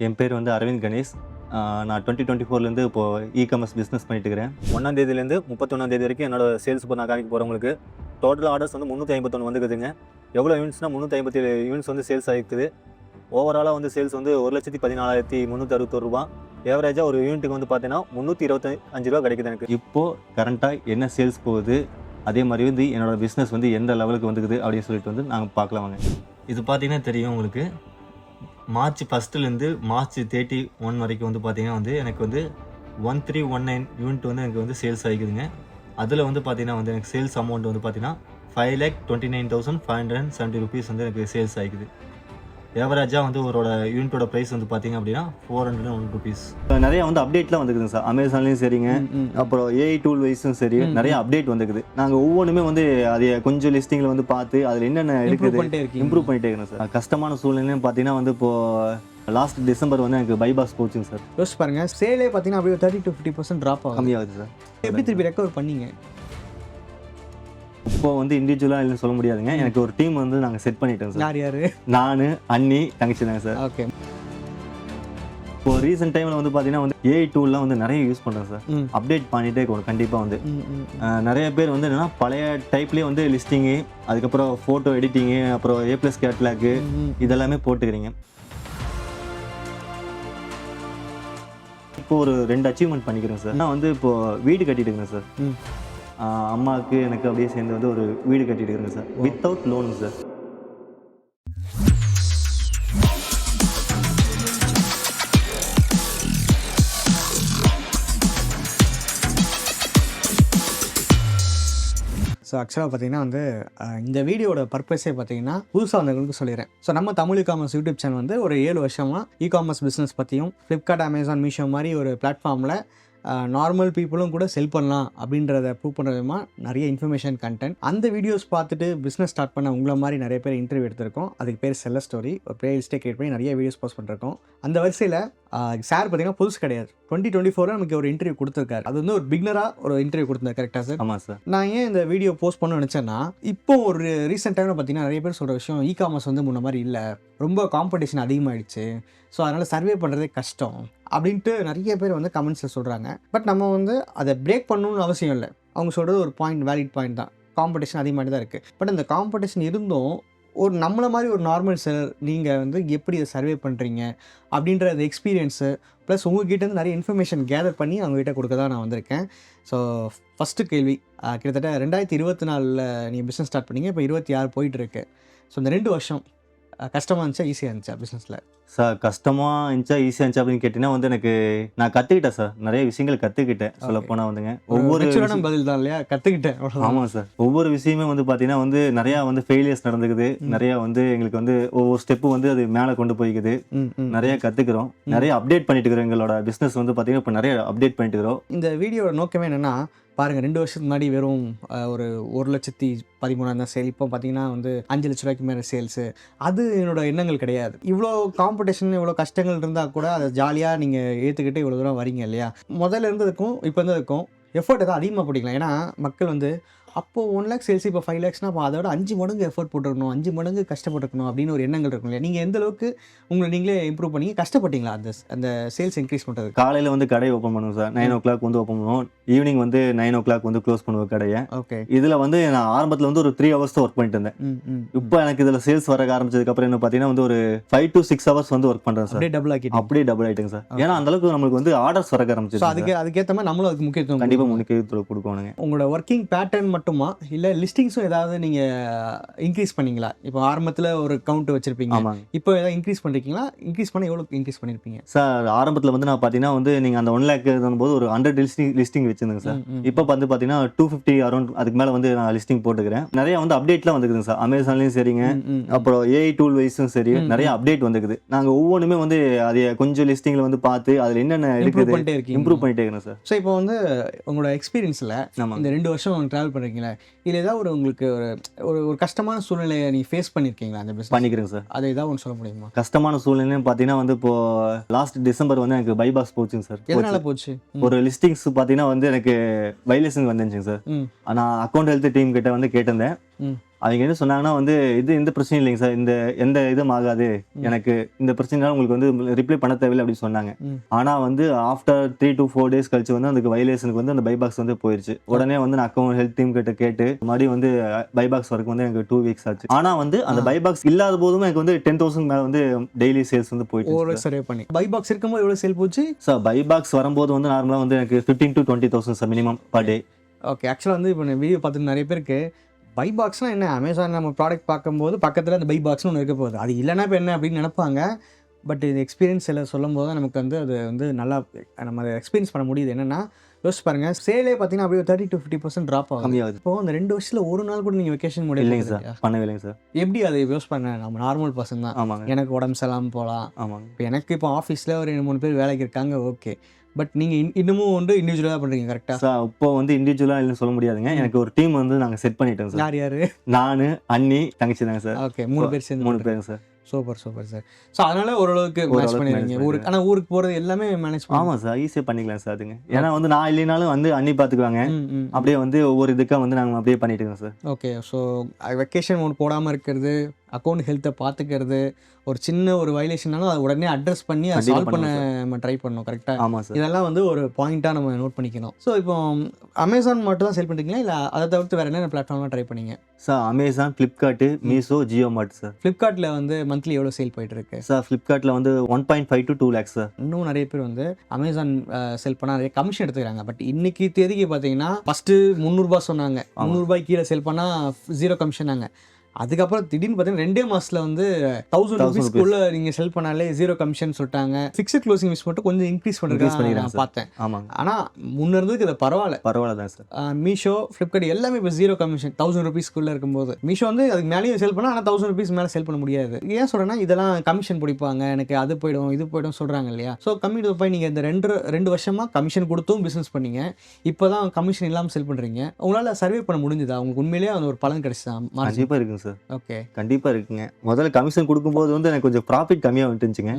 என் பேர் வந்து அரவிந்த் கணேஷ். நான் 2024 இப்போது இ-காமர்ஸ் பிஸ்னஸ் பண்ணிட்டு இருக்கிறேன். 1ஆம் தேதியிலேருந்து 31ஆம் தேதி வரைக்கும் என்னோட சேல்ஸ் இப்போ நான் காமிக்க போகிறவங்களுக்கு டோட்டல் ஆர்டர்ஸ் வந்து 351 வந்துக்குதுங்க. எவ்வளோ யூனிட்ஸ்னால் 357 யூனிட்ஸ் வந்து சேல்ஸ் ஆகிக்குது. ஓவராலாக வந்து சேல்ஸ் வந்து 1,14,361 ரூபா. ஏவரேஜாக ஒரு யூனிட்டுக்கு வந்து பார்த்தீங்கன்னா 325 ரூபா கிடைக்குது எனக்கு. இப்போது கரண்ட்டாக என்ன சேல்ஸ் போகுது, அதே மாதிரி வந்து என்னோடய பிஸ்னஸ் வந்து எந்த லெவலுக்கு வந்துக்குது அப்படின்னு சொல்லிட்டு வந்து நாங்கள் பார்க்கலாம் வாங்க. இது பார்த்தீங்கன்னா தெரியும் உங்களுக்கு, மார்ச் 1 மார்ச் 31 வரைக்கும் வந்து பார்த்தீங்கன்னா வந்து எனக்கு வந்து 1319 யூனிட் வந்து எனக்கு வந்து சேல்ஸ் ஆகிக்குதுங்க. அதில் வந்து பார்த்தீங்கன்னா வந்து எனக்கு சேல்ஸ் அமௌண்ட் வந்து பார்த்தீங்கன்னா 5,29,570 ருபீஸ் வந்து எனக்கு சேல்ஸ் ஆகிக்குது. ஏவரேஜாக வந்து ஒரு யூனிட்டோட ப்ரைஸ் வந்து பார்த்தீங்க அப்படின்னா 401 ருபீஸ். நிறைய வந்து அப்டேட்லாம் வந்துக்குதுங்க சார், அமேசான்லேயும் சரிங்க, அப்புறம் ஏஐ டூல் வைஸும் சரி நிறைய அப்டேட் வந்துக்குது. நாங்கள் ஒவ்வொன்றுமே வந்து அதை கொஞ்சம் லிஸ்டிங்கில் வந்து பார்த்து அதில் என்னென்ன இருக்குது இம்ப்ரூவ் பண்ணிட்டே இருக்கணும் சார். கஷ்டமான சூழ்நிலையும் பார்த்தீங்கன்னா வந்து இப்போது லாஸ்ட் டிசம்பர் வந்து எனக்கு பைபாஸ் போச்சுங்க சார். யோசிச்சு பாருங்க, சேலே பார்த்தீங்கன்னா அப்படியே 30 to 50% ட்ராப் ஆகும், கம்மியாகுது சார். எப்படி திருப்பி ரெக்கவர் பண்ணீங்க? இப்போ வந்து இண்டிவிஜுவலாக இல்லைன்னு சொல்ல முடியாதுங்க, எனக்கு ஒரு டீம் வந்து நாங்கள் செட் பண்ணிட்டோம் சார். யார் யார்? நான், அண்ணி, தங்கச்சி தாங்க சார். ஓகே. இப்போ ரீசெண்ட் டைமில் வந்து பார்த்தீங்கன்னா வந்து ஏஐ டூல்லாம் வந்து நிறைய யூஸ் பண்ணுறேன் சார். அப்டேட் பண்ணிகிட்டே இருக்கணும் கண்டிப்பாக வந்து. நிறைய பேர் வந்து என்னென்னா பழைய டைப்லேயே வந்து லிஸ்டிங்கு, அதுக்கப்புறம் ஃபோட்டோ எடிட்டிங்கு, அப்புறம் A+ கேட்லாக்கு இதெல்லாமே போட்டுக்கிறீங்க. இப்போ ஒரு 2 அச்சீவ்மெண்ட் பண்ணிக்கிறேன் சார். நான் வந்து இப்போது வீடு கட்டிட்டு இருக்கிறேன் சார். அம்மாவுக்கு எனக்கு அப்படியே சேர்ந்து வந்து ஒரு வீடு கட்டிட்டு இருக்கிறேன் சார், வித்தவுட் லோனுங்க சார். ஸோ ஆக்சுவலாக பார்த்தீங்கன்னா வந்து இந்த வீடியோட பர்பஸே பார்த்தீங்கன்னா புதுசாக வந்தவங்களுக்கு சொல்லிடுறேன். ஸோ நம்ம தமிழ் இ-காமர்ஸ் யூடியூப் சேனல் வந்து ஒரு 7 வருஷமாக இ-காமர்ஸ் பிஸ்னஸ் பற்றியும், ஃப்ளிப்கார்ட், அமேசான், மீஷோ மாதிரி ஒரு பிளாட்ஃபார்மில் நார்மல் பீப்புளும் கூட செல் பண்ணலாம் அப்படின்றத ப்ரூவ் பண்ணுற விதமாக நிறைய இன்ஃபர்மேஷன் கண்டென்ட் அந்த வீடியோஸ் பார்த்துட்டு பிஸ்னஸ் ஸ்டார்ட் பண்ண உங்களை மாதிரி நிறைய பேர் இன்டர்வியூ எடுத்திருக்கோம். அதுக்கு பேர் செல்லர் ஸ்டோரி. ஒரு பிளேலிஸ்ட்டே கிரியேட் பண்ணி நிறைய வீடியோஸ் போஸ்ட் பண்ணிருக்கோம். அந்த வரிசையில் சார் பார்த்தீங்கன்னா புதுசு கிடையாது, 2024 நமக்கு ஒரு இன்டர்வியூ கொடுத்துருக்காரு. அது வந்து ஒரு பிகினராக ஒரு இன்டர்வியூ கொடுத்துருந்தார். கரெக்டாக சார்? ஆமாம் சார். நான் ஏன் இந்த வீடியோ போஸ்ட் பண்ண நினச்சேன்னா, இப்போ ஒரு ரீசெண்ட் டைமில் பார்த்தீங்கன்னா நிறைய பேர் சொல்கிற விஷயம், இ-காமர்ஸ் வந்து முன்ன மாதிரி இல்லை, ரொம்ப காம்படிஷன் அதிகமாகிடுச்சு, ஸோ அதனால் சர்வே பண்ணுறதே கஷ்டம் அப்படின்ட்டு நிறைய பேர் வந்து கமெண்ட்ஸில் சொல்கிறாங்க. பட் நம்ம வந்து அதை பிரேக் பண்ணணும்னு அவசியம் இல்லை. அவங்க சொல்கிறது ஒரு பாயிண்ட், வேலிட் பாயிண்ட் தான். காம்படிஷன் அதிகமாக தான் இருக்குது. பட் அந்த காம்படிஷன் இருந்தும் ஒரு நம்மளை மாதிரி ஒரு நார்மல் செல்லர் நீங்கள் வந்து எப்படி அதை சர்வே பண்ணுறீங்க அப்படின்ற அந்த எக்ஸ்பீரியன்ஸு ப்ளஸ் உங்கள்கிட்டேருந்து நிறைய இன்ஃபர்மேஷன் கேதர் பண்ணி அவங்ககிட்ட கொடுக்க தான் நான் வந்திருக்கேன். ஸோ ஃபஸ்ட்டு கேள்வி, கிட்டத்தட்ட 2024 நீங்கள் பிஸ்னஸ் ஸ்டார்ட் பண்ணீங்க, இப்போ 26 போயிட்டுருக்கு. ஸோ இந்த 2 வருஷம் கஷ்டமாக இருந்துச்சா, ஈஸியாக இருந்துச்சா பிஸ்னஸில்? சார் கஷ்டமாக இருந்துச்சா ஈஸியாக இருந்துச்சா அப்படின்னு கேட்டிங்கன்னா வந்து எனக்கு நான் கற்றுக்கிட்டேன் சார், நிறைய விஷயங்கள் கற்றுக்கிட்டேன். சொல்லப்போனால் வந்துங்க ஒவ்வொரு பதில் தான் இல்லையா, கற்றுக்கிட்டேன். ஆமாம் சார். ஒவ்வொரு விஷயமே வந்து பார்த்தீங்கன்னா வந்து நிறையா வந்து ஃபெயிலியர்ஸ் நடந்துக்குது, நிறையா வந்து எங்களுக்கு வந்து ஒவ்வொரு ஸ்டெப்பு வந்து அது மேலே கொண்டு போய்க்குது, நிறைய கற்றுக்குறோம், நிறைய அப்டேட் பண்ணிட்டு இருக்கிறோம். எங்களோட பிஸ்னஸ் வந்து பார்த்தீங்கன்னா இப்போ நிறைய அப்டேட் பண்ணிட்டு இருக்கிறோம். இந்த வீடியோட நோக்கமே என்னென்னா, பாருங்கள், 2 வருஷத்துக்கு முன்னாடி வெறும் ஒரு 1,13,000 சேல், இப்போ பார்த்தீங்கன்னா வந்து 5 லட்ச ரூபாய்க்கு மேலே சேல்ஸு. அது என்னோட எண்ணங்கள் கிடையாது. இவ்வளோ காம்படிஷன், இவ்வளோ கஷ்டங்கள் இருந்தால் கூட அதை ஜாலியாக நீங்கள் ஏற்றுக்கிட்டு இவ்வளோ தூரம் வரீங்க இல்லையா. முதல்ல இருந்ததுக்கும் இப்போ இருந்ததுக்கும் எஃபர்ட் எதாவது அதிகமாக போட்டிக்கலாம். ஏன்னா மக்கள் வந்து அப்போது 1 lakh சேல்ஸ், இப்போ 5 lakhsனா அப்போ அதோட 5 மடங்கு எஃபர்ட் போட்டுருக்கணும், 5 மடங்கு கஷ்டப்பட்டுருக்கணும் அப்படின்னு ஒரு எண்ணங்கள் இருக்கும் இல்லையா. நீங்கள் எந்த அளவுக்கு உங்களை நீங்களே இம்ப்ரூவ் பண்ணி கஷ்டப்பட்டீங்களா அந்த சேல்ஸ் இன்க்ரீஸ் பண்ணுறது? காலையில் வந்து கடை ஓப்பன் பண்ணுவோம் சார், 9 o'clock வந்து ஓப்பன் பண்ணுவோம், ஈவினிங் வந்து 9 o'clock வந்து க்ளோஸ் பண்ணுவோம் கடையை. ஓகே. இதில் வந்து நான் ஆரம்பத்தில் வந்து ஒரு 3 hours தான் ஒர்க் பண்ணிட்டு இருந்தேன். இப்போ எனக்கு இதில் சேல்ஸ் வர ஆரம்பிச்சதுக்கப்புறம் என்ன பார்த்தீங்கன்னா வந்து ஒரு 5 to 6 hours வந்து ஒர்க் பண்ணுறேன் சார். அப்படியே டபுள் ஆகிட்டுங்க சார். ஏன்னா அந்தளவுக்கு நம்மளுக்கு வந்து ஆர்டர்ஸ் வர ஆரம்பிச்சு, அதுக்கேற்ற மாதிரி நம்மளும் அதுக்கு முக்கியத்துவம் கண்டிப்பாக முக்கியத்துவம் கொடுக்கணுங்க. உங்களோட ஒர்க்கிங் பேட்டர்ன் மட்டுமா இல்லை லிஸ்டிங்ஸும் ஏதாவது நீங்கள் இன்க்ரீஸ் பண்ணீங்களா? இப்போ ஆரம்பத்தில் ஒரு கவுண்ட் வச்சுருப்பீங்க, இப்போ ஏதாவது இன்க்ரீஸ் பண்ணிருக்கீங்களா? இன்க்ரீஸ் பண்ண எவ்வளோ இன்க்ரீஸ் பண்ணியிருப்பீங்க சார்? ஆரம்பத்தில் வந்து நான் பார்த்தீங்கன்னா வந்து நீங்கள் அந்த 1 lakh போது ஒரு 100 லிஸ்டிங் வச்சுருந்தேங்க சார். இப்போ வந்து பார்த்தீங்கன்னா 250 அரௌண்ட் அதுக்கு மேலே வந்து நான் லிஸ்டிங் போட்டுக்கிறேன். நிறைய வந்து அப்டேட்லாம் வந்துக்குதுங்க சார், அமேசான்லேயும் சரிங்க, அப்புறம் ஏஐ டூல் வைஸும் சரி நிறைய அப்டேட் வந்துக்குது. நாங்கள் ஒவ்வொன்றுமே வந்து அதை கொஞ்சம் லிஸ்டிங்கில் வந்து பார்த்து அதில் என்னென்ன இருக்குது இம்ப்ரூவ் பண்ணிட்டே இருக்கிறோம் சார். ஸோ இப்போ வந்து உங்களோட எக்ஸ்பீரியன்ஸில் இந்த 2 வருஷம் ட்ராவல் பண்ணுறீங்களா, இல்லை ஏதாவது உங்களுக்கு ஒரு கஷ்டமான சூழ்நிலையை நீங்கள் ஃபேஸ் பண்ணியிருக்கீங்களா அந்த பிஸ்னஸ்? பண்ணிக்கிறேங்க சார். அதை ஏதாவது ஒன்று சொல்ல முடியுமா? கஷ்டமான சூழ்நிலைன்னு பார்த்தீங்கன்னா வந்து இப்போ லாஸ்ட் டிசம்பர் வந்து எனக்கு பைபாஸ் போச்சுங்க சார். எதனால போச்சு? ஒரு லிஸ்டிங்ஸ் பார்த்தீங்கன்னா வந்து எனக்கு வைலேஷன் வந்துச்சுங்க சார். நான் அக்கௌண்ட் ஹெல்த் டீம் கிட்ட வந்து கேட்டிருந்தேன், அவங்க என்ன சொன்னாங்கன்னா வந்து இந்த பிரச்சனை இல்லைங்க சார், இந்த எந்த இதுவும் ஆகாது, எனக்கு இந்த பிரச்சனைனால உங்களுக்கு வந்து ரிப்ளை பண்ண தேவையில்லை அப்படின்னு சொன்னாங்க. ஆனால் வந்து ஆஃப்டர் 3 to 4 days கழிச்சு வந்து அதுக்கு வைலேஷனுக்கு வந்து அந்த பைபாக்ஸ் வந்து போயிடுச்சு. உடனே வந்து நான் அக்கௌண்ட் ஹெல்த் டீம் கிட்ட கேட்டு மறுபடியும் வந்து பைபாக்ஸ் வரக்கு வந்து எனக்கு 2 weeks ஆச்சு. ஆனால் வந்து அந்த பைபாக்ஸ் இல்லாத போதும் எனக்கு வந்து 10,000 மேலே வந்து டெய்லி சேல்ஸ் வந்து போயிட்டு சர்வே பண்ணி பைபாக்ஸ் இருக்கும்போது எவ்வளோ சேல் போச்சு சார்? பைபாக்ஸ் வரும்போது வந்து நார்மலாக வந்து எனக்கு 15,000 to 20,000 sir minimum per day. Okay, ஆக்சுவலாக வந்து இப்போ வீடியோ பார்த்துட்டு நிறைய பேருக்கு பை பாக்ஸ்னால் என்ன, அமேசான் நம்ம ப்ராடக்ட் பார்க்கும்போது பக்கத்தில் அந்த பை பாக்ஸ்னு ஒன்று இருக்க போகுது, அது இல்லைனா இப்போ என்ன அப்படின்னு நினைப்பாங்க. பட் இது எக்ஸ்பீரியன்ஸ் எல்லாம் சொல்லும் போது தான் நமக்கு வந்து அது வந்து நல்லா நம்ம அதை எக்ஸ்பீரியன்ஸ் பண்ண முடியுது. என்னென்னா யோசிச்சு பாருங்கள், சேலே பார்த்தீங்கன்னா அப்படியே 30 to 50% ட்ராப் ஆகும். கம்மியாகுது. இப்போ அந்த 2 வருஷத்தில் ஒரு நாள் கூட நீங்கள் வெக்கேஷன் முடியல. இல்லைங்க சார், பண்ணவே இல்லைங்க சார். எப்படி அதை யோசிச்சு பாருங்க, நம்ம நார்மல் பர்சன் தான். ஆமாங்க. எனக்கு உடம்பு சரியில்லாமல் போகலாம். ஆமாங்க. இப்போ எனக்கு இப்போ ஆஃபீஸில் ஒரு 2-3 பேர் வேலைக்கு இருக்காங்க, ஓகே. பட் நீங்கள் இன்னமும் வந்து இண்டிவிஜுவலாக பண்ணுறீங்க கரெக்டாக சார்? இப்போ வந்து இண்டிவிஜுவலாக இல்லைன்னு சொல்ல முடியாதுங்க. எனக்கு ஒரு டீம் வந்து நாங்கள் செட் பண்ணிட்டோம் சார். யார் யார்? நான், அண்ணி, தங்கச்சி தாங்க சார். ஓகே, 3 பேர் சேர்ந்து. 3 பேருங்க சார். Super sir. ஸோ அதனால ஓரளவுக்கு மேனேஜ் பண்ணிடுறீங்க ஊருக்கு. ஆனால் ஊருக்கு போகிறது எல்லாமே மேனேஜ் பண்ணி. ஆமாம் சார், ஈஸியாக பண்ணிக்கலாம் சார். அதுங்க ஏன்னா வந்து நான் இல்லைனாலும் வந்து அண்ணி பார்த்துக்குவாங்க. அப்படியே வந்து ஒவ்வொரு இதுக்காக வந்து நாங்கள் அப்படியே பண்ணிட்டு இருக்கோம் சார். ஓகே, ஸோ வெக்கேஷன் ஒன்று போடாமல் இருக்கிறது, அக்கௌண்ட் ஹெல்த்தை பார்த்துக்கிறது, ஒரு சின்ன ஒரு வயலேஷன்னாலும் அதை உடனே அட்ரஸ் பண்ணி அதை சால்வ் பண்ண நம்ம ட்ரை பண்ணணும் கரெக்டாக. ஆமாம் சார். இதெல்லாம் வந்து ஒரு பாயிண்ட்டாக நம்ம நோட் பண்ணிக்கணும். ஸோ இப்போ அமேசான் மட்டும் தான் சேல் பண்ணுறீங்களா, இல்லை அதை தவிர்த்து வேறு என்னென்ன பிளாட்ஃபார்ம்லாம் ட்ரை பண்ணீங்க சார்? அமேசான், ஃப்ளிப்கார்ட்டு, மீஷோ, ஜியோ மார்ட் சார். ஃப்ளிப்கார்ட்டில் வந்து மந்த்லி எவ்வளோ சேல் போயிட்டு இருக்கு சார்? ஃப்ளிப்கார்ட்டில் வந்து 1.5 to 2 lakhs சார். இன்னும் நிறைய பேர் வந்து அமேசான் செல் பண்ணால் நிறைய கமிஷன் எடுத்துக்கிறாங்க. பட் இன்னைக்கு தேதிக்கு பார்த்தீங்கன்னா ஃபஸ்ட்டு 300 சொன்னாங்க, 300 கீழே செல் பண்ணால் 0 கமிஷனாங்க. அதுக்கப்புறம் திடீர்னு பார்த்தீங்கன்னா 2 மாதத்தில் வந்து 1000 rupeesக்குள்ள நீங்கள் செல் பண்ணாலே 0 கமிஷன் சொல்லிட்டாங்க. ஃபிக்ஸட் க்ளோசிங் ஃபீஸ் மட்டும் கொஞ்சம் இன்க்ரீஸ் பண்ணிருக்காங்க நான் பார்த்தேன். ஆமாங்க. ஆனால் முன்ன இருந்ததுக்கு இது பரவாயில்ல தான் சார். மீஷோ, ஃப்ளிப்கார்ட் எல்லாமே இப்போ 0 கமிஷன் 1000 rupeesக்குள்ளே இருக்கும்போது. மீஷோ வந்து அதுக்கு மேலேயும் செல் பண்ணால் ஆனால் 1000 rupees மேலே செல் பண்ண முடியாது. ஏன் சொல்கிறேன்னா இதெல்லாம் கமிஷன் பிடிப்பாங்க, எனக்கு அது போயிடும் இது போயிடும் சொல்கிறாங்க இல்லையா. ஸோ கம்மி போய் நீங்கள் இந்த 2 வருஷமாக கமிஷன் கொடுத்தும் பிஸ்னஸ் பண்ணீங்க, இப்போ தான் கமிஷன் இல்லாமல் செல் பண்ணுறீங்க. உங்களால் சர்வே பண்ண முடிஞ்சுதா? உங்களுக்கு உண்மையிலேயே அந்த ஒரு பலன் கிடைச்சா? கண்டிப்பாக இருக்குங்க சார். ஓகே, கண்டிப்பா இருக்குங்க. முதல்ல கமிஷன் கொடுக்கும்போது வந்து எனக்கு கொஞ்சம் ப்ராஃபிட் கம்மியாக வந்துச்சுங்க.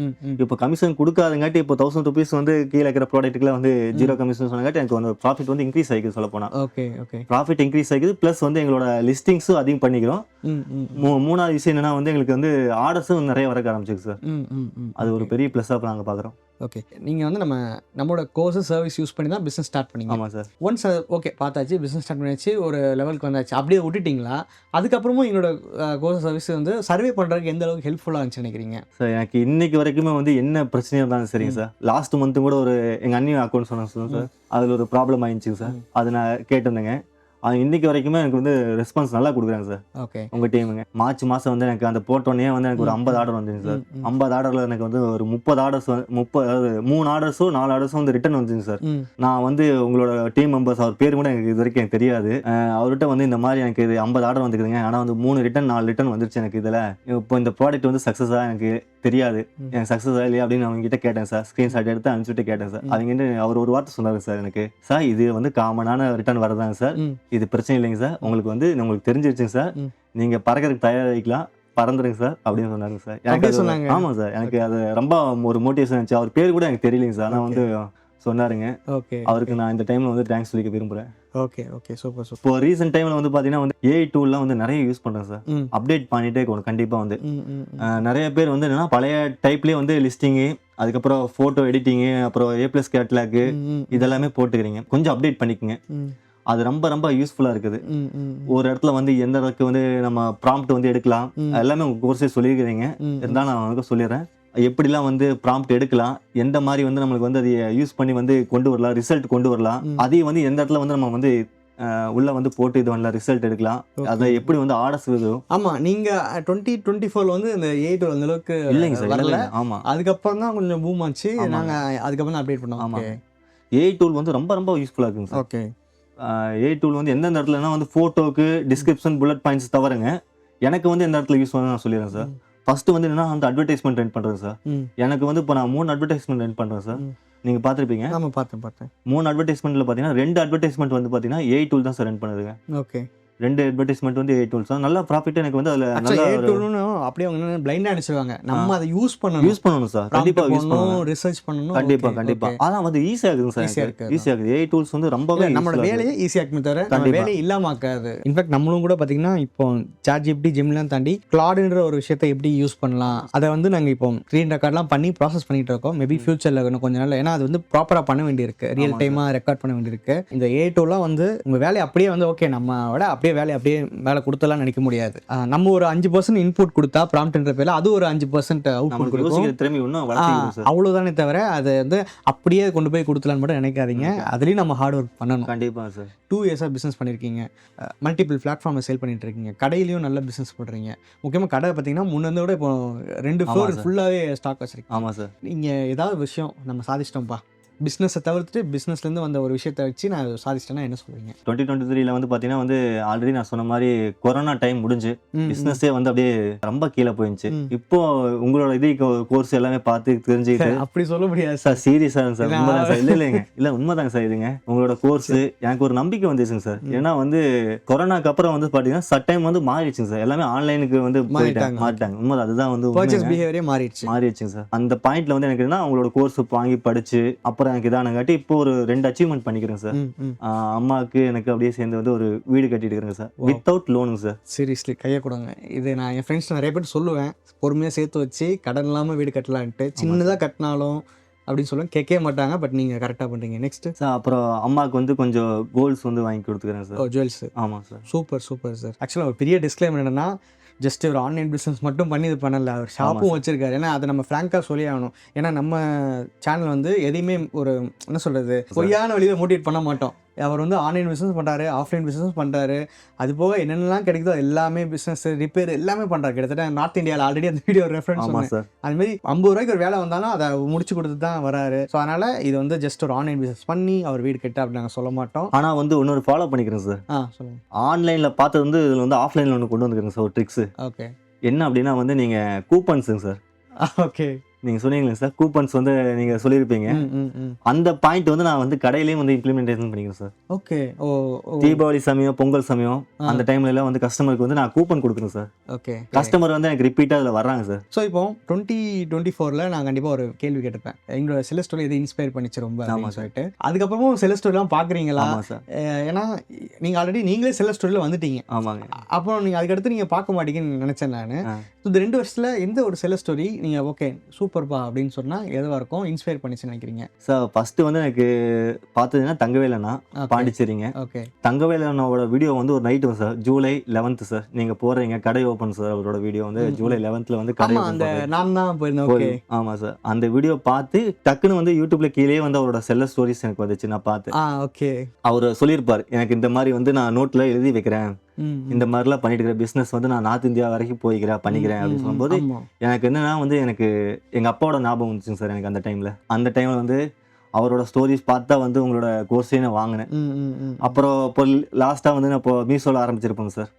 இப்போ கமிஷன் கொடுக்காதங்காட்டி இப்போ 1000 rupees வந்து கீழே இருக்கிற ப்ராடக்ட்டுக்குலாம் வந்து 0 கமிஷன் சொன்னங்காட்டி எனக்கு வந்து ப்ராஃபிட் வந்து இன்க்ரீஸ் ஆகிக்குது சொல்ல போனால். ஓகே, ப்ராஃபிட் இன்க்ரீஸ் ஆகிக்குது. ப்ளஸ் வந்து எங்களோட லிஸ்டிங்ஸும் அதிகம் பண்ணிக்கிறோம். மூணாவது விஷயம் என்னன்னா வந்து எங்களுக்கு வந்து ஆர்டர்ஸும் நிறைய வர ஆரம்பிச்சிருக்கு சார். அது ஒரு பெரிய ப்ளஸ்ஸாக நாங்கள் பார்க்குறோம். ஓகே, நீங்கள் வந்து நம்மளோட கோர்ஸஸ் சர்வீஸ் யூஸ் பண்ணி தான் பிஸ்னஸ் ஸ்டார்ட் பண்ணீங்க. ஆமாம் சார். ஒன்ஸ் ஓகே பார்த்தாச்சு, பிஸ்னஸ் ஸ்டார்ட் பண்ணியாச்சு, ஒரு லெவலுக்கு வந்தாச்சு, அப்படியே விட்டுட்டிங்களா? அதுக்கப்புறமும் எங்களோட கோர்ஸ் சர்வீஸ் வந்து சர்வே பண்ணுறதுக்கு எந்த அளவுக்கு ஹெல்ப்ஃபுல்லாக இருந்துச்சு நினைக்கிறீங்க? சார் எனக்கு இன்னைக்கு வரைக்குமே வந்து என்ன பிரச்சனையாக இருந்தாலும் சரிங்க சார். லாஸ்ட் மந்த்து கூட ஒரு எங்கள் அண்ணி அக்கௌண்ட் சொன்னாங்க சார், அதில் ஒரு ப்ராப்ளம் ஆயிடுச்சு சார். அது நான் கேட்டிருந்தேங்க. இன்னைக்கு வரைக்குமே எனக்கு வந்து ரெஸ்பான்ஸ் நல்லா கொடுக்குறாங்க சார். ஓகே, உங்கள் டீமுங்க. மார்ச் மாதம் வந்து எனக்கு அந்த போட்டோன்னே வந்து எனக்கு ஒரு 50 ஆர்டர் வந்துங்க சார். 50 ஆர்டரில் எனக்கு வந்து ஒரு 30 ஆர்டர்ஸ் 30 அதாவது 3 ஆர்டர்ஸோ 4 ஆர்டர்ஸோ வந்து ரிட்டன் வந்துங்க சார். நான் வந்து உங்களோட டீம் மெம்பர்ஸ் அவர் பேர் கூட எனக்கு இது வரைக்கும் எனக்கு தெரியாது. அவர்கிட்ட வந்து இந்த மாதிரி எனக்கு இது 50 ஆர்டர் வந்துக்குதுங்க, ஆனால் வந்து 3 ரிட்டன் 4 ரிட்டன் வந்துருச்சு எனக்கு. இதில் இப்போ இந்த ப்ராடக்ட் வந்து சக்ஸஸாக எனக்கு தெரியாது, எனக்கு சக்ஸஸ் இல்லையா அப்படின்னு அவங்க கிட்ட கேட்டேன் சார். ஸ்க்ரீன்ஷாட் எடுத்து அனுப்பிச்சுட்டு கேட்டேன் சார். அவங்க அவர் ஒரு வார்த்தை சொன்னாங்க சார் எனக்கு, சார் இது வந்து காமனான ரிட்டர்ன் வரதாங்க சார், இது பிரச்சனை இல்லைங்க சார், உங்களுக்கு வந்து உங்களுக்கு தெரிஞ்சிருச்சுங்க சார், நீங்கள் பறக்கிறதுக்கு தயாரிக்கலாம், பறந்துருங்க சார் அப்படின்னு சொன்னாங்க சார். எனக்கு சொன்னாங்க. ஆமாம் சார், எனக்கு அது ரொம்ப ஒரு மோட்டிவேஷன் இருந்துச்சு. அவர் பேர் கூட எனக்கு தெரியலைங்க சார், ஆனால் வந்து சொன்னாருங்க. ஓகே, அவருக்கு நான் இந்த டைமில் வந்து தேங்க்ஸ் சொல்லிக்க விரும்புகிறேன். Okay, super. இப்போ ரீசெண்ட் டைமில் வந்து பார்த்தீங்கன்னா வந்து AI டூல்லாம் வந்து நிறைய யூஸ் பண்ணுறேன் சார். அப்டேட் பண்ணிகிட்டே இருக்கணும் கண்டிப்பாக வந்து. நிறைய பேர் வந்து என்னன்னா பழைய டைப்லேயே வந்து லிஸ்டிங்கு, அதுக்கப்புறம் ஃபோட்டோ எடிட்டிங்கு, அப்புறம் A+ கேட்லாக்கு இதெல்லாமே போட்டுக்கிறீங்க. கொஞ்சம் அப்டேட் பண்ணிக்கோங்க, அது ரொம்ப ரொம்ப யூஸ்ஃபுல்லாக இருக்குது. ஒரு இடத்துல வந்து எந்த அளவுக்கு வந்து நம்ம ப்ராம்ப்ட் வந்து எடுக்கலாம் எல்லாமே உங்கள் கோர்ஸே சொல்லியிருக்கிறீங்க. இருந்தாலும் நான் உங்களுக்கு சொல்லிடுறேன் எப்படிலாம் வந்து ப்ராம்ப்ட் எடுக்கலாம், எந்த மாதிரி வந்து நம்மளுக்கு வந்து அதை யூஸ் பண்ணி வந்து கொண்டு வரலாம், ரிசல்ட் கொண்டு வரலாம், அதையும் வந்து எந்த இடத்துல வந்து நம்ம வந்து உள்ள வந்து போட்டு இது பண்ணலாம், ரிசல்ட் எடுக்கலாம், அதை எப்படி வந்து ஆர்டர்ஸ் வரும். ஆமாம், நீங்கள் 2024 வந்து இந்த AI டூல் அந்த அளவுக்கு இல்லைங்க சார், வரல. ஆமாம், அதுக்கப்புறம் தான் கொஞ்சம் பூம் ஆச்சு, நாங்கள் அதுக்கப்புறம் தான் அப்டேட் பண்ணோம். ஆமாம், AI டூல் வந்து ரொம்ப ரொம்ப யூஸ்ஃபுல்லாக இருக்குங்க சார். ஓகே, AI டூல் வந்து எந்தெந்த இடத்துலனா வந்து ஃபோட்டோக்கு டிஸ்கிரிப்ஷன் புல்லட் பாயிண்ட்ஸ் தவிரங்க எனக்கு வந்து எந்த இடத்துல யூஸ் பண்ண நான் சொல்லிடுறேன் சார். ஃபர்ஸ்ட் வந்து என்னன்னா அந்த அட்வர்டைஸ்மெண்ட் ரன் பண்ணுறேன் சார். எனக்கு வந்து இப்போ நான் 3 அட்வர்டைஸ்மெண்ட் ரன் பண்ணுறேன் சார். நீங்கள் பார்த்துருப்பீங்க. ஆமாம், பார்த்தேன். 3 அட்வர்டைஸ்மெண்ட்டில் பார்த்தீங்கன்னா 2 அட்வர்டைஸ்மெண்ட் வந்து பார்த்தீங்கன்னா AI டூல் தான் சார் ரன் பண்ணுதுங்க. ஓகே, 2 அட்வர்டைஸ்மெண்ட் வந்து AI டூல்ஸ் தான். நல்ல ப்ராஃபிட் எனக்கு வந்து அதில் AI டூல்னு அப்படியே அவங்க பிளைண்டா நினைச்சிருவாங்க. நம்ம அதை யூஸ் பண்ணணும் சார். கண்டிப்பா யூஸ் பண்ணணும், ரிசர்ச் பண்ணணும். கண்டிப்பா. அதான் வந்து ஈஸியா இருக்குங்க சார். ஈஸியா இருக்கு. AI டூல்ஸ் வந்து ரொம்பவே நம்மளோட வேலையை ஈஸியா இருக்குமே தவிர நம்ம வேலையை இல்லாம ஆக்காது. இன்ஃபேக்ட் நம்மளும் கூட பாத்தீங்கன்னா இப்போ ChatGPT, Gemini தாண்டி கிளாடுன்ற ஒரு விஷயத்தை எப்படி யூஸ் பண்ணலாம், அதை வந்து நாங்க இப்போ ஸ்க்ரீன் ரெக்கார்ட்லாம் பண்ணி ப்ராசஸ் பண்ணிட்டு இருக்கோம். மேபி ஃபியூச்சர்ல இன்னும் கொஞ்ச நாள், ஏன்னா அது வந்து ப்ராப்பரா பண்ண வேண்டியிருக்கு, ரியல் டைமா ரெக்கார்ட் பண்ண வேண்டியிருக்கு. இந்த AI டூல்லாம் வந்து உங்க வேலையை அப்படியே வந்து ஓகே நம்ம விட அப்படியே வேலையை அப்படியே வேலை கொடுத்தலாம் நினைக்க முடியாது. நம்ம ஒரு 5% இன்புட் கொடுத்தா ப்ராம்ப்ட்ன்ற பேர்ல அது ஒரு 5% அவுட்புட் கொடுக்கும். அவ்வளவுதானே தவிர அதை வந்து அப்படியே கொண்டு போய் கொடுத்தலான்னு மட்டும் நினைக்காதீங்க. அதுலயும் நம்ம ஹார்ட் ஒர்க் பண்ணணும். கண்டிப்பா சார். 2 இயர்ஸாக பிஸ்னஸ் பண்ணியிருக்கீங்க, மல்டிபிள் பிளாட்ஃபார்மை சேல் பண்ணிட்டு இருக்கீங்க, கடையிலையும் நல்ல பிஸ்னஸ் பண்ணுறீங்க. முக்கியமாக கடை பார்த்தீங்கன்னா முன்னே விட இப்போ 2 ஃப்ளோர் ஃபுல்லாகவே ஸ்டாக் வச்சிருக்கீங்க. ஆமாம் சார். நீங்கள் ஏதாவது விஷயம் நம்ம சாதிச்சிட்டோம்ப்பா, பிஸ்னஸை தவிர்த்துட்டு பிஸ்னஸ்லேருந்து வந்த ஒரு விஷயத்தை வச்சு நான் சாதிச்சிட்டேன்னா என்ன சொல்லுவீங்க? 2023 வந்து பார்த்தீங்கன்னா வந்து ஆல்ரெடி நான் சொன்ன மாதிரி கொரோனா டைம் முடிஞ்சு பிஸ்னஸே வந்து அப்படியே ரொம்ப கீழே போயிடுச்சு. இப்போ உங்களோட இது கோர்ஸ் எல்லாமே பார்த்து தெரிஞ்சுக்கிட்டு அப்படி சொல்ல முடியாது சார். சீரியஸாக சார், உண்மைதான் சார். இல்லைங்க, இல்லை உண்மைதாங்க சார். இதுங்க உங்களோட கோர்ஸ் எனக்கு ஒரு நம்பிக்கை வந்துச்சுங்க சார். ஏன்னா வந்து கொரோனாக்கு அப்புறம் வந்து பார்த்தீங்கன்னா சட்டைம் வந்து மாறிடுச்சுங்க சார். எல்லாமே ஆன்லைனுக்கு வந்து மாறிட்டாங்க. உண்மைதான், அதுதான் வந்து பர்ச்சேஸ் பிஹேவியரே மாறிடுச்சுங்க சார். அந்த பாயிண்ட்ல வந்து எனக்கு என்ன, உங்களோட கோர்ஸ் வாங்கி படிச்சு அப்புறம் எனக்கு இதானங்காட்டி இப்போ ஒரு 2 அச்சீவ்மெண்ட் பண்ணிக்கிறேன் சார். அம்மாவுக்கு எனக்கு அப்படியே சேர்ந்து வந்து ஒரு வீடு கட்டிட்டு இருக்கிறேங்க சார், வித்தவுட் லோனுங்க சார். சீரியஸ்லி கையை கொடுங்க. இது நான் என் ஃப்ரெண்ட்ஸ் நிறைய பேர் சொல்லுவேன், பொறுமையாக சேர்த்து வச்சு கடன் இல்லாமல் வீடு கட்டலான்ட்டு. சின்னதாக கட்டினாலும் அப்படின்னு சொல்லுவேன், கேட்கவே மாட்டாங்க. பட் நீங்கள் கரெக்டாக பண்ணுறீங்க. நெக்ஸ்ட் சார், அப்புறம் அம்மாவுக்கு வந்து கொஞ்சம் கோல்ஸ் வந்து வாங்கி கொடுத்துக்கிறேன் சார். ஜுவல்ஸ். ஆமாம் சார். Super sir. ஆக்சுவலாக ஒரு பெரிய டிஸ்க்ளைமர் என்னன்னா, ஜஸ்ட் ஒரு ஆன்லைன் பிஸ்னஸ் மட்டும் பண்ணி இது பண்ணல, அவர் ஷாப்பும் வச்சிருக்காரு. ஏன்னா அதை நம்ம ஃப்ராங்காக சொல்லி ஆகணும். ஏன்னா நம்ம சேனல் வந்து எதையுமே ஒரு என்ன சொல்கிறது, பொய்யான வழியை மோட்டிவேட் பண்ண மாட்டோம். அவர் வந்து ஆன்லைன் பிஸ்னஸ் பண்ணுறாரு, ஆஃப்லைன் பிஸ்னஸ் பண்ணுறாரு. அது போக என்னென்னலாம் கிடைக்குதோ எல்லாமே பிஸ்னஸ், ரிப்பேர் எல்லாமே பண்ணுறாரு. கிட்டத்தட்ட நார்த் இந்தியாவில் ஆல்ரெடி அந்த வீடியோ ரெஃபரன்ஸ் சார். அதுமாதிரி 50 ரூபாய்க்கு ஒரு வேலை வந்தாலும் அதை முடிச்சு கொடுத்து தான் வராரு. ஸோ அதனால் இது வந்து ஜஸ்ட் ஒரு ஆன்லைன் பிஸ்னஸ் பண்ணி அவர் வீடு கட்ட அப்படி நாங்கள் சொல்ல மாட்டோம். ஆனால் வந்து இன்னொரு ஃபாலோ பண்ணிக்கிறேன் சார். சொல்லுங்கள். ஆன்லைனில் பார்த்தது வந்து இதில் வந்து ஆஃப்லைனில் ஒன்று கொண்டு வந்துக்கிறேன் சார், ஒரு ட்ரிக்ஸு. ஓகே. என்ன அப்படின்னா வந்து நீங்கள் கூப்பன்ஸுங்க சார். ஓகே. நீங்கள் சொன்னீங்களே சார், கூப்பன்ஸ் வந்து நீங்கள் சொல்லியிருப்பீங்க. அந்த பாயிண்ட் வந்து நான் வந்து கடையிலேயும் வந்து இம்ப்ளிமெண்டேஷன் பண்ணிக்கிறேன் சார். ஓகே. தீபாவளி சமயம், பொங்கல் சமயம், அந்த டைம்ல எல்லாம் வந்து கஸ்டமருக்கு வந்து நான் கூப்பன் கொடுக்குறேன் சார். ஓகே. கஸ்டமர் வந்து எனக்கு ரிப்பீட்டாக அதில் வர்றாங்க சார். ஸோ இப்போ 2024 நான் கண்டிப்பாக ஒரு கேள்வி கேட்டிருப்பேன், எங்களோட சில ஸ்டோரி எது இன்ஸ்பயர் பண்ணிச்சு ரொம்ப அப்படின்னு சொல்லிட்டு. அதுக்கப்புறமும் சில ஸ்டோரிலாம் பார்க்குறீங்களா? சார். ஏன்னா நீங்கள் ஆல்ரெடி நீங்களே சில ஸ்டோரியில் வந்துட்டீங்க. ஆமாங்க. அப்புறம் நீங்கள் அதுக்கடுத்து நீங்கள் பார்க்க மாட்டீங்கன்னு நினச்சேன் நான். இந்த 2 வருஷத்தில் எந்த ஒரு சில ஸ்டோரி நீங்கள் ஓகே சூப்பர்ப்பா அப்படின்னு சொன்னால் எதுவாக இருக்கும், இன்ஸ்பயர் பண்ணிச்சு நினைக்கிறீங்க? சார் ஃபஸ்ட்டு வந்து எனக்கு பார்த்ததுன்னா தங்கவேலண்ணா, பாண்டிச்சேரிங்க. ஓகே. தங்கவேலண்ணாவோட வீடியோ வந்து ஒரு night sir, July 11th sir. நீங்கள் போகிறீங்க கடை ஓப்பன் சார். அவரோட வீடியோ வந்து ஜூலை 11th வந்து கடை அந்த நான் தான் போயிருந்தேன். ஓகே. ஆமாம் சார். அந்த வீடியோ பார்த்து டக்குன்னு வந்து யூடியூப்ல கீழே வந்து அவரோட செல்ல ஸ்டோரிஸ் எனக்கு வந்துச்சு, நான் பார்த்து. ஓகே. அவர் சொல்லியிருப்பார், எனக்கு இந்த மாதிரி வந்து நான் நோட்டில் எழுதி வைக்கிறேன், இந்த மாதிரிலாம் பண்ணிட்டு இருக்கிற பிஸ்னஸ் வந்து நான் நார்த் இந்தியா வரைக்கும் போய்க்கிறேன் பண்ணிக்கிறேன் அப்படின்னு சொல்லும்போது எனக்கு என்னன்னா வந்து எனக்கு எங்கள் அப்பாவோட ஞாபகம் வந்துச்சுங்க சார். எனக்கு அந்த டைமில் வந்து அவரோட ஸ்டோரிஸ் பார்த்தா வந்து உங்களோட கோர்ஸே நான் வாங்கினேன். அப்புறம் இப்போ லாஸ்ட்டாக வந்து நான் இப்போ மீஷோவில் ஆரம்பிச்சிருப்பேங்க சார்.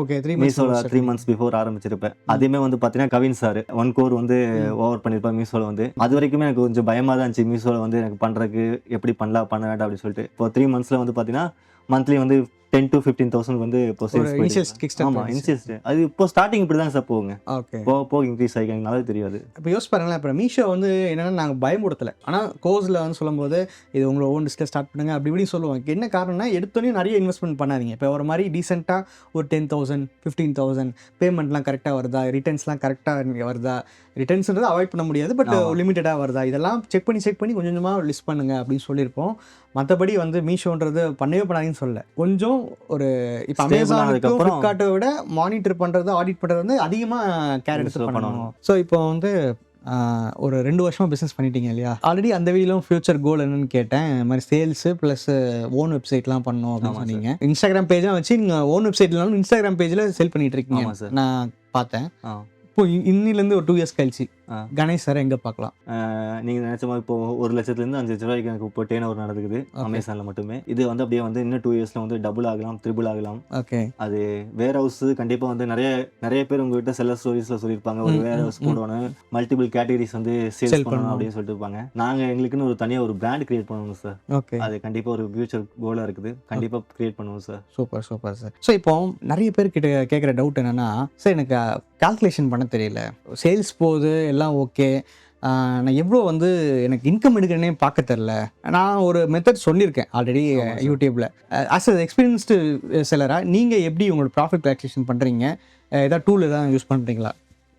ஓகே. மீஷோவில் 3 months பிஃபோர் ஆரம்பிச்சிருப்பேன். அதுவுமே வந்து பார்த்தீங்கன்னா கவின் சார் 1 crore வந்து ஓவர் பண்ணியிருப்பேன் மீஷோவில் வந்து. அது வரைக்குமே எனக்கு கொஞ்சம் பயமாக தான் இருந்துச்சு, மீஷோவில் வந்து எனக்கு பண்ணுறதுக்கு எப்படி பண்ண வேண்டாம் அப்படின்னு சொல்லிட்டு. இப்போ 3 monthsல வந்து பார்த்தீங்கன்னா மந்த்லி வந்து 10,000 to 15,000 வந்து இப்போ சேல்ஸ் போயிடுச்சு. ஆமாம், இன்ட்ரெஸ்ட். அது இப்போ ஸ்டார்டிங் இப்படி தான் சார் போகுங்க. ஓகே. போக இன்க்ரீஸ் ஆகி எனக்கு நல்லா தெரியாது. இப்போ யோசிச்சு பாருங்களேன், இப்போ மீஷோ வந்து என்னென்னா நாங்கள் பயமுடுத்தலை, ஆனால் கோர்ஸில் வந்து சொல்லும்போது இது உங்களோட ஓன் லிஸ்ட்டில் ஸ்டார்ட் பண்ணுங்க அப்படி இப்படி சொல்லுவாங்க. என்ன காரணம்னா எடுத்தோடனே நிறைய இன்வெஸ்ட்மெண்ட் பண்ணாதீங்க. இப்போ ஒரு மாதிரி டீசெண்டாக ஒரு 10,000 15,000 பேமெண்ட்லாம் கரெக்டாக வருதா, ரிட்டர்ன்ஸ்லாம் கரெக்டாக வருதா, ரிட்டர்ன்ஸ்ன்றது அவாய்ட் பண்ண முடியாது, பட் லிமிட்டடாக வருதா, இதெல்லாம் செக் பண்ணி கொஞ்சம் கொஞ்சமாக லிஸ்ட் பண்ணுங்க அப்படின்னு சொல்லியிருப்போம். மற்றபடி வந்து மீஷோன்றது பண்ணவே பண்ணாதீங்கன்னு சொல்ல. கொஞ்சம் ஒரு இப்போ அமேசானுக்கும் ஃப்ளிப்கார்ட்டை விட மானிட்டர் பண்ணுறது, ஆடிட் பண்ணுறது வந்து அதிகமாக கேர் எடுத்து பண்ணணும். ஸோ இப்போ வந்து ஒரு 2 வருஷமாக பிஸ்னஸ் பண்ணிட்டீங்க இல்லையா? ஆல்ரெடி அந்த வீடியோலும் ஃபியூச்சர் கோல் என்னன்னு கேட்டேன். இந்த மாதிரி சேல்ஸு ப்ளஸ் ஓன் வெப்சைட்லாம் பண்ணணும் அப்படின்னு சொன்னீங்க. இன்ஸ்டாகிராம் பேஜ்லாம் வச்சு நீங்கள் ஓன் வெப்சைட்லாம் இன்ஸ்டாகிராம் பேஜில் செல் பண்ணிட்டு இருக்கீங்க நான் பார்த்தேன். இப்போ இன்னிலேருந்து ஒரு 2 years கழிச்சு கணேஷ் சார் எங்கே பார்க்கலாம்? நீங்கள் நினச்ச மாதிரி இப்போ 1 லட்சத்துலேருந்து 5 லட்ச ரூபாய்க்கு எனக்கு இப்போ டேர்ன் ஓவர் நடக்குது அமேசானில் மட்டுமே. இது வந்து அப்படியே வந்து இன்னும் 2 இயர்ஸில் வந்து டபுள் ஆகலாம், ட்ரிபிள் ஆகலாம். ஓகே. அது வேர் ஹவுஸ் கண்டிப்பாக வந்து நிறைய பேர் உங்ககிட்ட செல்லர் ஸ்டோரிஸில் சொல்லியிருப்பாங்க, ஒரு வேர் ஹவுஸ் போடணும், மல்டிபிள் கேட்டகரிஸ் வந்து சேல்ஸ் பண்ணணும் அப்படின்னு சொல்லிட்டு இருப்பாங்க. நாங்கள் எங்களுக்குன்னு ஒரு தனியாக ஒரு பிராண்ட் கிரியேட் பண்ணணும் சார். ஓகே. அது கண்டிப்பாக ஒரு ஃபியூச்சர் கோலாக இருக்குது, கண்டிப்பாக கிரியேட் பண்ணுவோம் sir. Super super sir. So இப்போ நிறைய பேர் கிட்ட கேட்குற டவுட் என்னென்னா, சார் எனக்கு கால்குலேஷன் பண்ண தெரியல, சேல்ஸ் போகுது எல்லாம் ஓகே, நான் எவ்வளோ வந்து எனக்கு இன்கம் எடுக்கிறேனே பார்க்க தெரில. நான் ஒரு மெத்தட் சொல்லியிருக்கேன் ஆல்ரெடி யூடியூப்பில். ஆஸ் அ எக்ஸ்பீரியன்ஸ்டு செல்லராக நீங்கள் எப்படி உங்களோட ப்ராஃபிட் கால்குலேஷன் பண்ணுறீங்க? ஏதாவது டூல் எதாவது யூஸ் பண்ணுறீங்களா?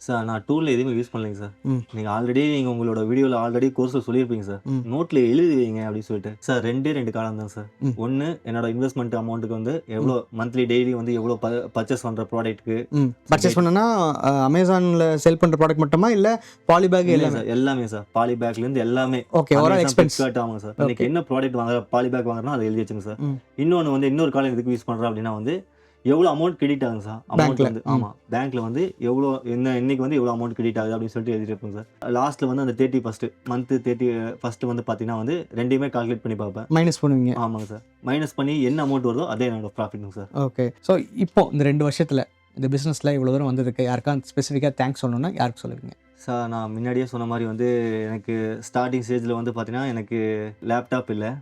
சார் நான் டூலில் எதுவுமே யூஸ் பண்ணலைங்க சார். நீங்கள் உங்களோட வீடியோவில் ஆல்ரெடி கோர்ஸில் சொல்லியிருப்பீங்க சார், நோட்டில் எழுதி வைங்க அப்படின்னு சொல்லிட்டு. சார் 2 காலம் தான் சார். ஒன்று என்னோட இன்வெஸ்ட்மெண்ட் அமௌண்ட்டுக்கு வந்து எவ்வளோ மந்த்லி டெய்லி வந்து எவ்வளோ பர்ச்சேஸ் பண்ணுற ப்ராடக்ட்டுக்கு பர்ச்சேஸ் பண்ணனா அமேசானில் செல் பண்ணுற ப்ராடக்ட் மட்டுமா இல்லை பாலிபேக்? இல்லை சார், எல்லாமே சார், பாலிபேக்லேருந்து எல்லாமே. ஓகே, ஓவரால் எக்ஸ்பென்ஸ் ஆமாங்க சார். இன்னைக்கு என்ன ப்ராடக்ட் வாங்குற, பாலிபேக் வாங்குறோன்னா அதை எழுதி வச்சுங்க சார். இன்னொன்று வந்து இன்னொரு காலம் எதுக்கு யூஸ் பண்ணுறோம் அப்படின்னா வந்து எவ்வளோ அமௌண்ட் கிரெடிட் ஆகுங்க சார், அமௌண்ட் வந்து. ஆமாம், பேங்க்கில் வந்து எவ்வளோ இன்னைக்கு வந்து எவ்வளோ அமௌண்ட் கிரெடிட் ஆகுது அப்படின்னு சொல்லிட்டு எழுதிட்டு இருப்போங்க சார். லாஸ்ட்டில் வந்து அந்த 31st மந்த்து 31st வந்து பார்த்தீங்கன்னா வந்து ரெண்டையுமே கால்குலேட் பண்ணி பார்ப்பேன், மைனஸ் பண்ணுவீங்க. ஆமாங்க சார், மைனஸ் பண்ணி என்ன அமௌண்ட் வருதோ அதே என்னோட ப்ராஃபிட்டுங்க சார். ஓகே. ஸோ இப்போ இந்த 2 வருஷத்தில் இந்த பிஸ்னஸில் இவ்வளோ தூரம் வந்ததுக்கு யாருக்கா ஸ்பெசிஃபிக்காக தேங்க்ஸ் சொல்லணும்னா யாருக்கு சொல்லுவீங்க? சார் நான் முன்னாடியே சொன்ன மாதிரி வந்து எனக்கு ஸ்டார்டிங் ஸ்டேஜில் வந்து பார்த்தீங்கன்னா எனக்கு லேப்டாப் இல்லை.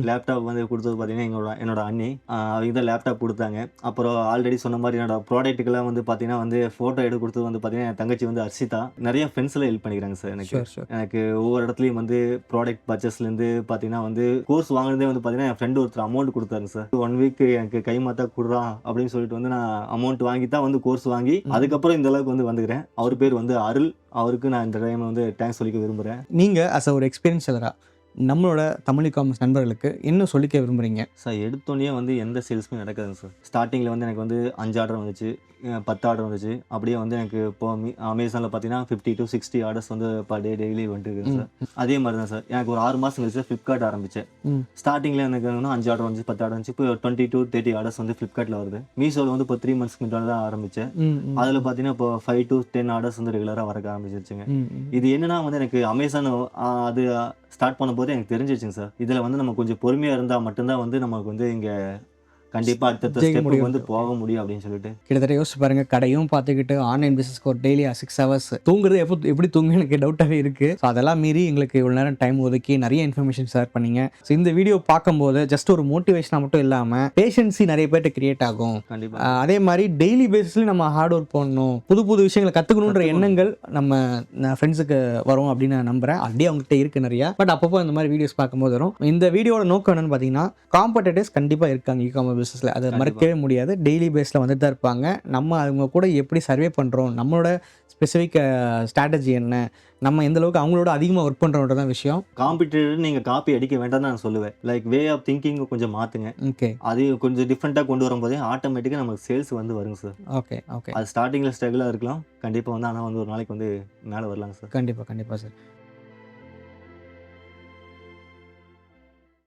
லேப்டாப் வந்து கொடுத்தது பார்த்தீங்கன்னா என்னோட அண்ணி, அவங்க தான் லேப்டாப் கொடுத்தாங்க. அப்புறம் ஆல்ரெடி சொன்ன மாதிரி என்னோட ப்ராடக்ட்டுக்கெல்லாம் வந்து பார்த்தீங்கன்னா வந்து ஃபோட்டோ எடுத்து கொடுத்தது வந்து பார்த்தீங்கன்னா என் தங்கச்சி வந்து அர்ஷிதா. நிறைய ஃப்ரெண்ட்ஸில் ஹெல்ப் பண்ணிக்கிறாங்க சார் எனக்கு ஒவ்வொரு இடத்துலையும் வந்து ப்ராடக்ட் பர்ச்சேஸ்லேருந்து பார்த்தீங்கன்னா வந்து கோர்ஸ் வாங்குறதே வந்து பார்த்தீங்கன்னா என் ஃப்ரெண்டு ஒருத்தர் அமௌண்ட் கொடுத்தாருங்க சார். 1 வீக் எனக்கு கை மாத்தா கொடுறான் அப்படின்னு சொல்லிட்டு வந்து நான் அமௌண்ட் வாங்கி தான் வந்து கோர்ஸ் வாங்கி அதுக்கப்புறம் இந்த அளவுக்கு வந்து வந்துக்கிறேன். அவர் பேர் வந்து அருள். அவருக்கு நான் இந்த டைம் வந்து தேங்க்ஸ் சொல்லிக்க விரும்புகிறேன். நீங்கள் அஸ் ஒரு எக்ஸ்பீரியன்ஸ் செல்லரா நம்மளோட தமிழ் காமர்ஸ் நண்பர்களுக்கு என்ன சொல்லிக்க விரும்புகிறீங்க? சார் எடுத்தோடனே வந்து எந்த சேல்ஸுமே நடக்காதுங்க சார். ஸ்டார்டிங்கில் வந்து எனக்கு வந்து 5 ஆர்டர் வந்துச்சு, 10 ஆர்டர் வந்துச்சு. அப்படியே வந்து எனக்கு இப்போ அமேசானில் பார்த்தீங்கன்னா 50 to 60 ஆர்டர்ஸ் வந்து பர் டே டெய்லி வந்துட்டு இருக்குங்க சார். அதே மாதிரி தான் சார் எனக்கு ஒரு 6 மாதம் கழிச்சு ஃப்ளிப்கார்ட் ஆரம்பித்தேன். ஸ்டார்டிங்கில் எனக்கு 5 ஆர்டர் வந்துச்சு, 10 ஆர்டர் வந்துச்சு. இப்போ 20 to 30 ஆர்டர்ஸ் வந்து ஃப்ளிப்கார்ட்டில் வருது. மீஷோவில் வந்து இப்போ 3 months முன்னாடி தான் ஆரம்பித்தேன். அதில் பார்த்தீங்கன்னா இப்போ 5 to 10 ஆர்டர்ஸ் வந்து ரெகுலராக வரக்க ஆரம்பிச்சிருச்சுங்க. இது என்னன்னா வந்து எனக்கு அமேசான் அது ஸ்டார்ட் பண்ணும்போது எனக்கு தெரிஞ்சிச்சுங்க சார், இதில் வந்து நம்ம கொஞ்சம் பொறுமையாக இருந்தால் மட்டும்தான் வந்து நமக்கு வந்து இங்கே கண்டிப்பாக அடுத்த ஸ்டெப்புக்கு வந்து போக முடியும் அப்படின்னு சொல்லிட்டு. கிட்டத்தட்ட யோசிச்சு பாருங்க, கடையும் பார்த்துக்கிட்டு ஆன்லைன் பிஸ்னஸ்க்கு ஒரு டெய்லி 6 hours தூங்குறது எப்படி தூங்க எனக்கு டவுட்டாகவே இருக்குது. ஸோ அதெல்லாம் மீறி எங்களுக்கு இவ்வளோ நேரம் டைம் ஒதுக்கி நிறைய இன்ஃபர்மேஷன் ஷேர் பண்ணீங்க. ஸோ இந்த வீடியோ பார்க்கும்போது ஜஸ்ட் ஒரு மோட்டிவேஷனாக மட்டும் இல்லாமல் பேஷன்ஸி நிறைய பேர்ட்ட கிரியேட் ஆகும். கண்டிப்பாக அதே மாதிரி டெய்லி பேசிஸ்லேயும் நம்ம ஹார்ட் ஒர்க் பண்ணணும், புது விஷயங்களை கற்றுக்கணுன்ற எண்ணங்கள் நம்ம ஃப்ரெண்ட்ஸுக்கு வரும் அப்படின்னு நான் நம்புகிறேன். அப்படியே அவங்ககிட்ட இருக்குது நிறையா. பட் அப்பப்போ இந்த மாதிரி வீடியோஸ் பார்க்கும்போது வரும். இந்த வீடியோட நோக்கம் என்னன்னு பார்த்தீங்கன்னா, காம்படிட்டர்ஸ் கண்டிப்பாக இருக்காங்க இ-காமர்ஸ் பிஸ்னஸில், அதை மறக்கவே முடியாது. டெய்லி பேஸில் வந்துட்டு தான் இருப்பாங்க. நம்ம அவங்க கூட எப்படி சர்வே பண்ணுறோம், நம்மளோட ஸ்பெசிஃபிக் ஸ்ட்ராட்டஜி என்ன, நம்ம எந்த அளவுக்கு அவங்களோட அதிகமாக ஒர்க் பண்ணுறோன்றதான் விஷயம். காம்படிட்டர் நீங்கள் காப்பி அடிக்க வேண்டாம் நான் சொல்லுவேன். லைக் வே ஆஃப் திங்கிங் கொஞ்சம் மாற்றுங்க. ஓகே, அது கொஞ்சம் டிஃப்ரெண்ட்டாக கொண்டு வரும்போதே ஆட்டோமேட்டிக்காக நமக்கு சேல்ஸ் வந்து வருங்க சார். ஓகே ஓகே, அது ஸ்டார்டிங்கில் ஸ்ட்ரகிளாக இருக்கலாம் கண்டிப்பாக வந்து, ஆனால் வந்து ஒரு நாளைக்கு வந்து மேலே வரலாங்க சார். கண்டிப்பாக சார்.